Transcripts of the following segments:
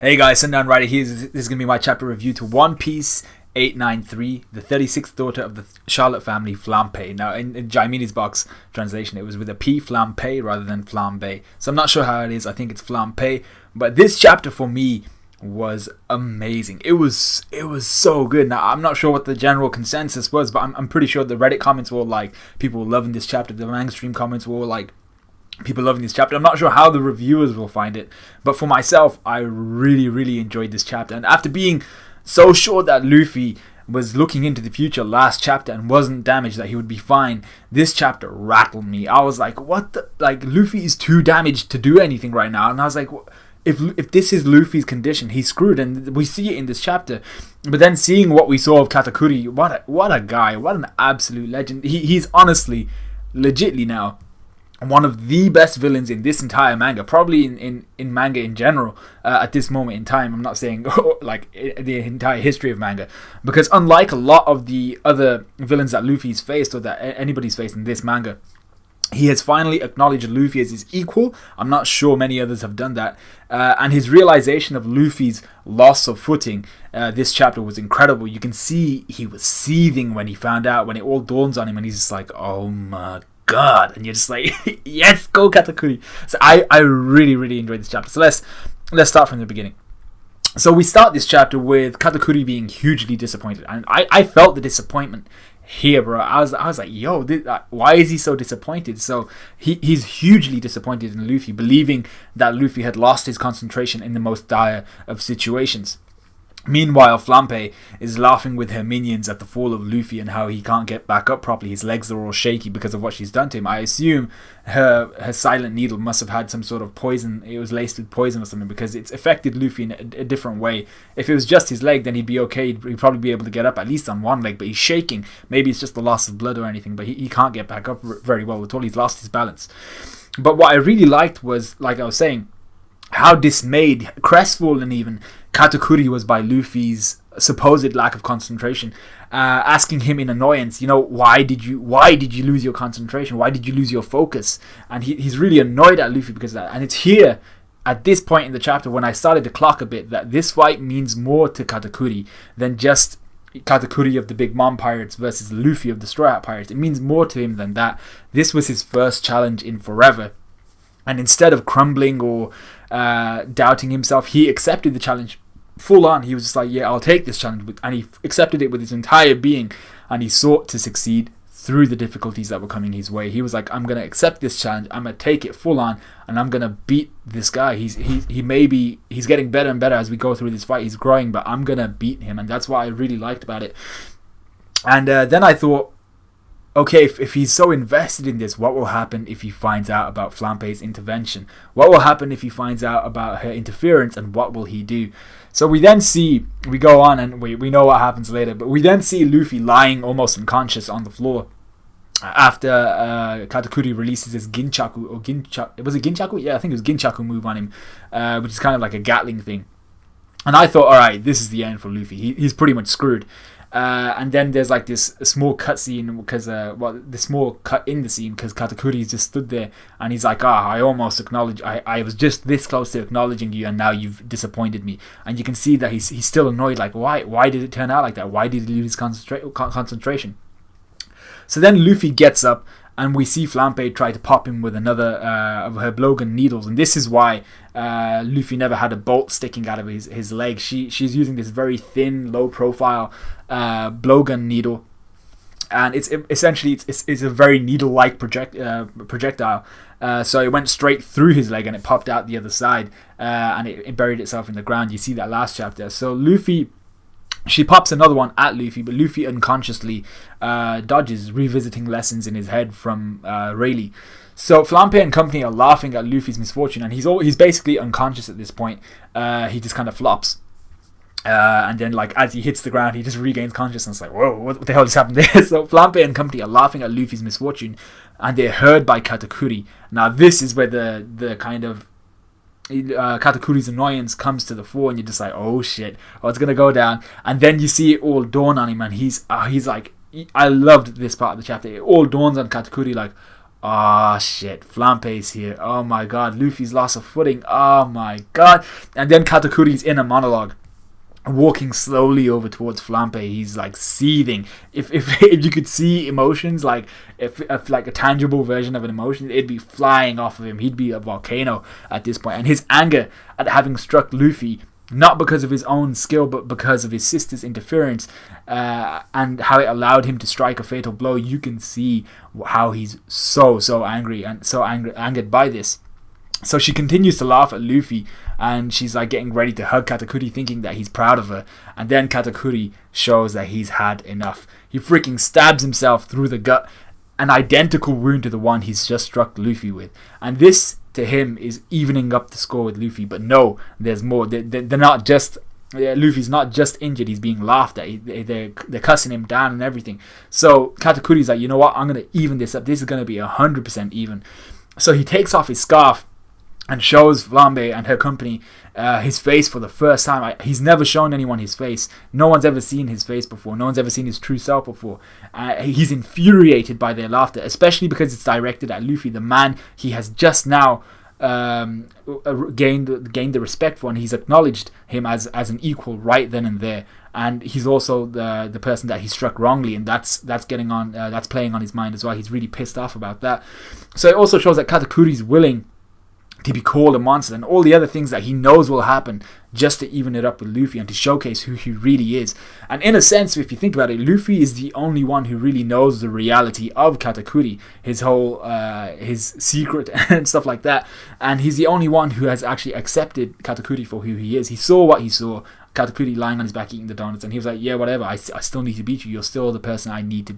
Hey guys, Sundown Rider here. This is going to be my chapter review to One Piece 893, the 36th daughter of the Charlotte family, Flampe. Now, in Jaimini's box translation, it was with a P, Flampe, rather than Flambe. So I'm not sure how it is. I think it's Flampe. But this chapter for me was amazing. It was so good. Now, I'm not sure what the general consensus was, but I'm pretty sure the Reddit comments were like, people were loving this chapter. The manga stream comments were like, people loving this chapter. I'm not sure how the reviewers will find it, but for myself, I really enjoyed this chapter. And after being so sure that Luffy was looking into the future last chapter and wasn't damaged, that he would be fine, this chapter rattled me. I was like, what the, like, Luffy is too damaged to do anything right now. And I was like, if this is Luffy's condition, he's screwed. And we see it in this chapter. But then seeing what we saw of Katakuri, what a guy, what an absolute legend. He's honestly, legitly now, one of the best villains in this entire manga, probably in manga in general, at this moment in time. I'm not saying like the entire history of manga, because unlike a lot of the other villains that Luffy's faced or that anybody's faced in this manga, he has finally acknowledged Luffy as his equal. I'm not sure many others have done that, and his realization of Luffy's loss of footing, this chapter was incredible. You can see he was seething when he found out, when it all dawns on him, and he's just like, oh my God, and you're just like, yes, go Katakuri. So I really enjoyed this chapter. So let's start from the beginning. So we start this chapter with Katakuri being hugely disappointed, and I felt the disappointment here, bro. I was like, yo, why is he so disappointed? So he's hugely disappointed in Luffy, believing that Luffy had lost his concentration in the most dire of situations. Meanwhile, Flampe is laughing with her minions at the fall of Luffy and how he can't get back up properly. His legs are all shaky because of what she's done to him. I assume her silent needle must have had some sort of poison. It was laced with poison or something, because it's affected Luffy in a different way. If it was just his leg, then he'd be okay. He'd probably be able to get up at least on one leg, but he's shaking. Maybe it's just the loss of blood or anything, but he can't get back up very well at all. He's lost his balance. But what I really liked was, like I was saying, how dismayed, crestfallen even, Katakuri was by Luffy's supposed lack of concentration, asking him in annoyance, why did you lose your concentration? Why did you lose your focus? And he's really annoyed at Luffy because of that. And it's here, at this point in the chapter, when I started to clock a bit, that this fight means more to Katakuri than just Katakuri of the Big Mom Pirates versus Luffy of the Straw Hat Pirates. It means more to him than that. This was his first challenge in forever. And instead of crumbling or doubting himself, he accepted the challenge full on. He was just like, yeah, I'll take this challenge. And he accepted it with his entire being. And he sought to succeed through the difficulties that were coming his way. He was like, I'm going to accept this challenge. I'm going to take it full on. And I'm going to beat this guy. He's getting better and better as we go through this fight. He's growing, but I'm going to beat him. And that's what I really liked about it. And then I thought, okay, if he's so invested in this, what will happen if he finds out about Flampe's intervention? What will happen if he finds out about her interference, and what will he do? So we go on, and we know what happens later, but we then see Luffy lying almost unconscious on the floor after Katakuri releases his Ginchaku, was it Ginchaku? Yeah, I think it was Ginchaku move on him, which is kind of like a Gatling thing. And I thought, alright, this is the end for Luffy. He's pretty much screwed. And then there's like this small cut scene, because the small cut in the scene, because Katakuri just stood there and he's like, I almost acknowledged, I was just this close to acknowledging you, and now you've disappointed me. And you can see that he's still annoyed, like, why did it turn out like that? Why did he lose concentration? So then Luffy gets up, and we see Flampe try to pop him with another of her blowgun needles. And this is why Luffy never had a bolt sticking out of his leg. She's using this very thin, low profile blowgun needle. And it's essentially a very needle-like projectile. So it went straight through his leg and it popped out the other side. And it buried itself in the ground. You see that last chapter. So Luffy... She pops another one at Luffy, but Luffy unconsciously dodges, revisiting lessons in his head from Rayleigh. So Flampe and company are laughing at Luffy's misfortune, and he's basically unconscious at this point. He just kind of flops. And then, like, as he hits the ground, he just regains consciousness. Like, whoa, what the hell just happened there? So Flampe and company are laughing at Luffy's misfortune, and they're heard by Katakuri. Now this is where the kind of Katakuri's annoyance comes to the fore, and you're just like, oh shit, it's gonna go down. And then you see it all dawn on him, and he's like, I loved this part of the chapter. It all dawns on Katakuri, like, Ah, shit, Flampe's here. Oh my god, Luffy's lost of footing. Oh my god. And then Katakuri's in a monologue, walking slowly over towards Flampe. He's like seething. If you could see emotions, like if like a tangible version of an emotion, it'd be flying off of him. He'd be a volcano at this point. And his anger at having struck Luffy, not because of his own skill, but because of his sister's interference, and how it allowed him to strike a fatal blow. You can see how he's so angry and so angered by this. So she continues to laugh at Luffy, and she's like getting ready to hug Katakuri, thinking that he's proud of her. And then Katakuri shows that he's had enough. He freaking stabs himself through the gut, an identical wound to the one he's just struck Luffy with. And this, to him, is evening up the score with Luffy. But no, there's more. They're not just... Luffy's not just injured, he's being laughed at. They're cussing him down and everything. So Katakuri's like, you know what, I'm going to even this up. This is going to be 100% even. So he takes off his scarf and shows Flambe and her company his face for the first time. He's never shown anyone his face. No one's ever seen his face before. No one's ever seen his true self before. He's infuriated by their laughter, especially because it's directed at Luffy, the man he has just now gained the respect for, and he's acknowledged him as an equal right then and there. And he's also the person that he struck wrongly, and that's getting on. That's playing on his mind as well. He's really pissed off about that. So it also shows that Katakuri's willing to be called a monster and all the other things that he knows will happen just to even it up with Luffy and to showcase who he really is. And in a sense, if you think about it, Luffy is the only one who really knows the reality of Katakuri, his whole his secret and stuff like that. And he's the only one who has actually accepted Katakuri for who he is. He saw what he saw, Katakuri lying on his back eating the donuts, and he was like, yeah, whatever, I still need to beat you. You're still the person I need to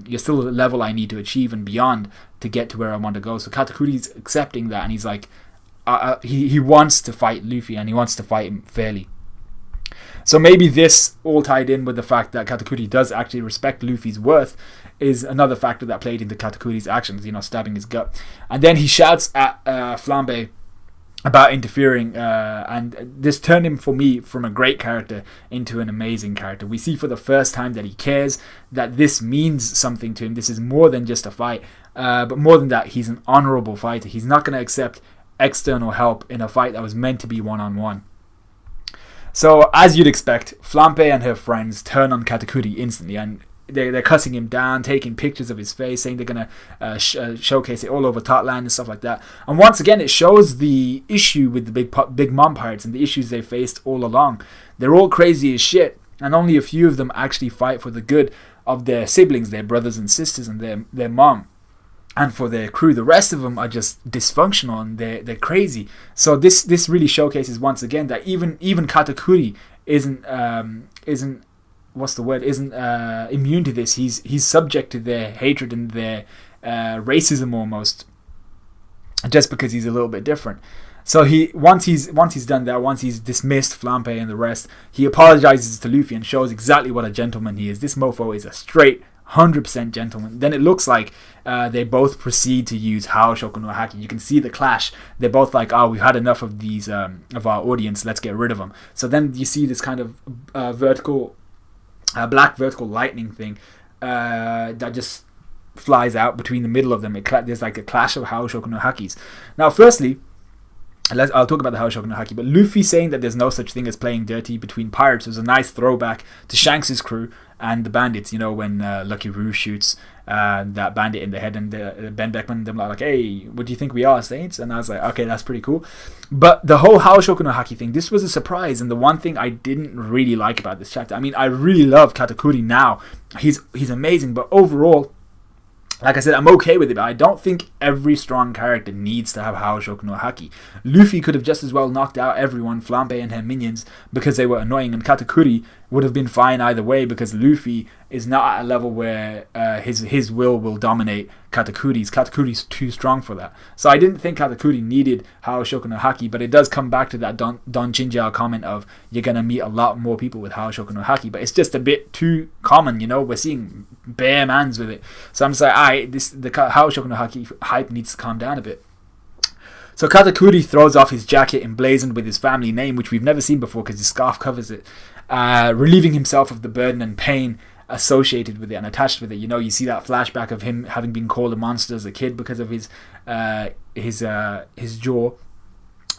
you're still the level I need to achieve and beyond to get to where I want to go. So Katakuri's accepting that, and he's like, he wants to fight Luffy, and he wants to fight him fairly. So maybe this all tied in with the fact that Katakuri does actually respect Luffy's worth is another factor that played into Katakuri's actions, stabbing his gut. And then he shouts at Flambe about interfering, and this turned him, for me, from a great character into an amazing character. We see for the first time that he cares, that this means something to him. This is more than just a fight, but more than that, he's an honorable fighter. He's not going to accept external help in a fight that was meant to be one-on-one. So, as you'd expect, Flampe and her friends turn on Katakuri instantly, and they're cussing him down, taking pictures of his face, saying they're going to showcase it all over Totland and stuff like that. And once again, it shows the issue with the big mom pirates and the issues they faced all along. They're all crazy as shit, and only a few of them actually fight for the good of their siblings, their brothers and sisters, and their mom, and for their crew. The rest of them are just dysfunctional, and they're crazy. So this really showcases once again that even Katakuri isn't immune to this. He's subject to their hatred and their racism almost, just because he's a little bit different. So once he's done that, once he's dismissed Flampe and the rest, he apologizes to Luffy and shows exactly what a gentleman he is. This mofo is a straight 100% gentleman. Then it looks like they both proceed to use Haoshoku no Haki. You can see the clash. They're both like, we've had enough of these of our audience, let's get rid of them. So then you see this kind of black vertical lightning thing that just flies out between the middle of them. There's like a clash of Haoshoku no Hakis. Now, firstly, I'll talk about the Haoshoku no Haki, but Luffy saying that there's no such thing as playing dirty between pirates was a nice throwback to Shanks' crew and the bandits, when Lucky Roo shoots that bandit in the head, and Ben Beckman, them like, hey, what do you think we are, Saints? And I was like, okay, that's pretty cool. But the whole Haoshoku no Haki thing, this was a surprise, and the one thing I didn't really like about this chapter, I mean, I really love Katakuri now. He's amazing, but overall, like I said, I'm okay with it, but I don't think every strong character needs to have Haoshoku no Haki. Luffy could have just as well knocked out everyone, Flampe and her minions, because they were annoying, and Katakuri would have been fine either way, because Luffy is not at a level where his will dominate Katakuri's. Katakuri's too strong for that. So I didn't think Katakuri needed Haoshoku no Haki, but it does come back to that Don Chinjao comment of you're going to meet a lot more people with Haoshoku no Haki, but it's just a bit too common, we're seeing bare mans with it. So I'm just like, the Haoshoku no Haki hype needs to calm down a bit. So Katakuri throws off his jacket emblazoned with his family name, which we've never seen before because his scarf covers it, relieving himself of the burden and pain associated with it and attached with it. You know, you see that flashback of him having been called a monster as a kid because of his jaw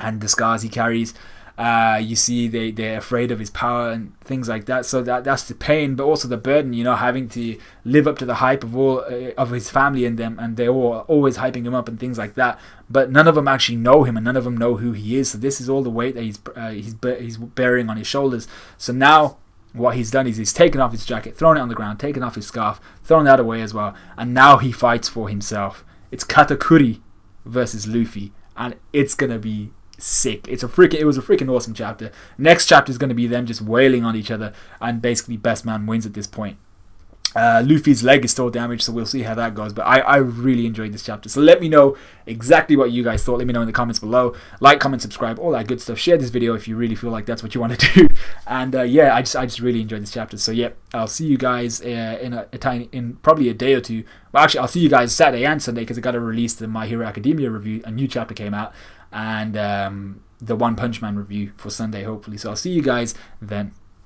and the scars he carries. You see they're afraid of his power and things like that. So that's the pain, but also the burden, you know, having to live up to the hype of all of his family and them, and they're all always hyping him up and things like that. But none of them actually know him, and none of them know who he is. So this is all the weight that he's bearing on his shoulders. So now what he's done is he's taken off his jacket, thrown it on the ground, taken off his scarf, thrown that away as well, and now he fights for himself. It's Katakuri versus Luffy, and it's gonna be sick. It was a freaking awesome chapter. Next chapter is going to be them just wailing on each other, and basically best man wins at this point. Luffy's leg is still damaged, so we'll see how that goes, but I really enjoyed this chapter. So let me know exactly what you guys thought. Let me know in the comments below. Like, comment, subscribe, all that good stuff. Share this video if you really feel like that's what you want to do. And yeah, I just really enjoyed this chapter. So yeah, I'll see you guys in probably a day or two. Well, actually, I'll see you guys Saturday and Sunday, because I got to release the My Hero Academia review. A new chapter came out, and the One Punch Man review for Sunday, hopefully. So I'll see you guys then.